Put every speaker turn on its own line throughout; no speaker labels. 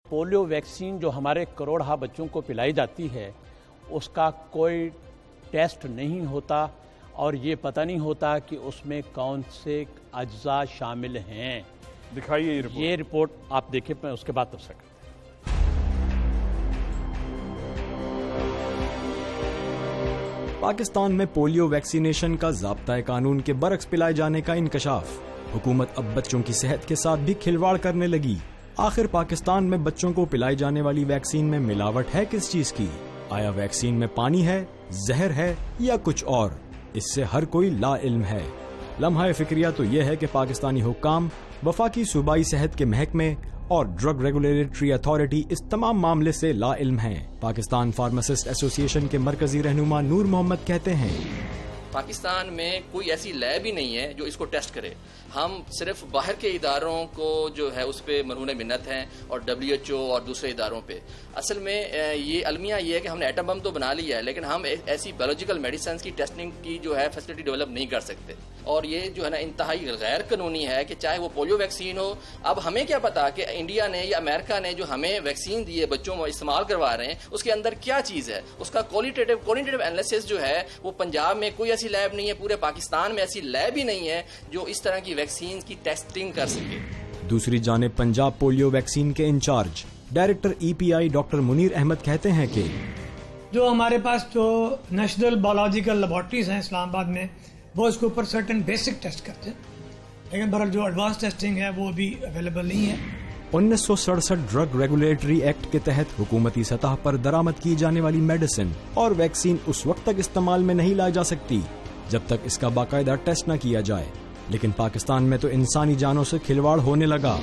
Polio vaccine जो हमारे करोड़हा बच्चों को पिलाई जाती है उसका कोई टेस्ट नहीं होता और ये पता नहीं होता कि उसमें कौन से अज्जा शामिल हैं।
दिखाइए
ये रिपोर्ट आप देखिए, मैं उसके बाद तफसील करता हूं।
पाकिस्तान में पोलियो वैक्सीनेशन का ज़ाब्ता कानून के बरक्स पिलाए जाने का इंकशाफ। हुकूमत अब बच्चों की सेहत के साथ भी खिलवाड़ करने लगी। आखिर पाकिस्तान में बच्चों को पिलाई जाने वाली वैक्सीन में मिलावट है किस चीज की? आया वैक्सीन में पानी है, जहर है या कुछ और? इससे हर कोई लाइल्म है। लम्हा फिक्रिया तो यह है कि पाकिस्तानी हुक्काम, वफाकी सूबाई सेहत के महकमे और ड्रग रेगुलेटरी अथॉरिटी इस तमाम मामले से लाइल्म हैं। पाकिस्तान फार्मासिस्ट एसोसिएशन के मरकजी रहनुमा नूर मोहम्मद कहते हैं,
पाकिस्तान में कोई ऐसी लैब ही नहीं है जो इसको टेस्ट करे। हम सिर्फ बाहर के इदारों को जो है उस पर मरहून मिन्नत हैं और WHO और दूसरे इदारों पे। असल में ये अलमिया ये है कि हमने एटम बम तो बना लिया है, लेकिन हम ऐसी बायोलॉजिकल मेडिसिन की टेस्टिंग की जो है फैसिलिटी डेवलप नहीं कर सकते। और ये जो है ना इंतहाई गैर कानूनी है कि चाहे वो पोलियो वैक्सीन हो। अब हमें क्या पता कि इंडिया ने या अमेरिका ने जो हमें वैक्सीन दी है, बच्चों में इस्तेमाल करवा रहे हैं, उसके अंदर क्या चीज़ है। उसका क्वालिटेटिव एनालिसिस जो है वो पंजाब में कोई ऐसी लैब नहीं है, पूरे पाकिस्तान में ऐसी लैब ही नहीं है जो इस तरह की वैक्सीन की टेस्टिंग कर सके।
दूसरी जानिब पंजाब पोलियो वैक्सीन के in-charge director EPI doctor Munir Ahmad कहते हैं कि
जो हमारे पास जो नेशनल बायोलॉजिकल लेबोरेटरीज हैं इस्लामाबाद में, वो इसके ऊपर सर्टेन बेसिक टेस्ट करते हैं, लेकिन बहरहाल जो एडवांस टेस्टिंग है वो भी अवेलेबल नहीं है।
1967 ड्रग रेगुलेटरी एक्ट के तहत हुकूमती सतह पर दरामद की जाने वाली मेडिसिन और वैक्सीन उस वक्त तक इस्तेमाल में नहीं लाई जा सकती जब तक इसका बाकायदा टेस्ट न किया जाए। लेकिन पाकिस्तान में तो इंसानी जानों से खिलवाड़ होने लगा।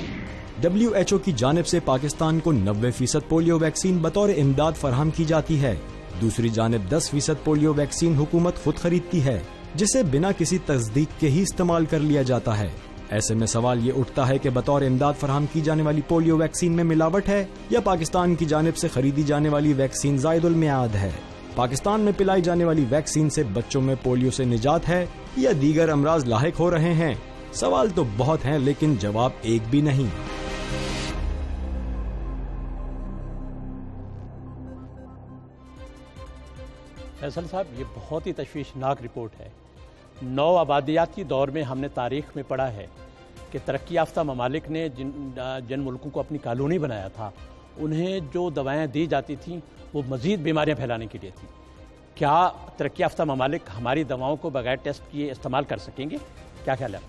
WHO की जानिब से पाकिस्तान को 90% पोलियो वैक्सीन बतौर इमदाद फराहम की जाती है। दूसरी जानिब 10% पोलियो वैक्सीन हुकूमत खुद खरीदती है, जिसे बिना किसी तस्दीक के ही इस्तेमाल कर लिया जाता है। ऐसे में सवाल ये उठता है कि बतौर इमदाद फराहम की जाने वाली पोलियो वैक्सीन में मिलावट है या पाकिस्तान की जानिब से खरीदी जाने वाली वैक्सीन ज़ायदुल मियाद है। पाकिस्तान में पिलाई जाने वाली वैक्सीन से बच्चों में पोलियो से निजात है या दीगर अमराज लाहिक हो रहे हैं? सवाल तो बहुत हैं, लेकिन जवाब एक भी नहीं।
फैसल साहब, ये बहुत ही तशवीशनाक रिपोर्ट है। नौ आबादियाती दौर में हमने तारीख में पढ़ा है कि तरक्की याफ्ता ममालिक ने जिन मुल्कों को अपनी कॉलोनी बनाया था, उन्हें जो दवाएं दी जाती थीं वो मज़ीद बीमारियां फैलाने के लिए थी। क्या तरक्की याफ्ता ममालिक हमारी दवाओं को बगैर टेस्ट किए इस्तेमाल कर सकेंगे? क्या ख्याल है?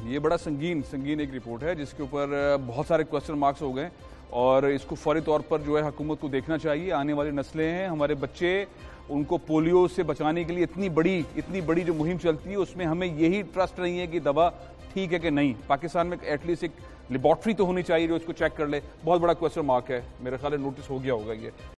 ये बड़ा संगीन एक रिपोर्ट है जिसके ऊपर बहुत सारे क्वेश्चन मार्क्स हो गए और इसको फौरी तौर पर जो है हुकूमत को देखना चाहिए। आने वाली नस्लें हैं, हमारे बच्चे, उनको पोलियो से बचाने के लिए इतनी बड़ी जो मुहिम चलती है उसमें हमें यही ट्रस्ट नहीं है कि दवा ठीक है कि नहीं। पाकिस्तान में एटलीस्ट एक लेबॉर्ट्री तो होनी चाहिए जो इसको चेक कर ले। बहुत बड़ा क्वेश्चन मार्क है, मेरा ख्याल है नोटिस हो गया होगा ये।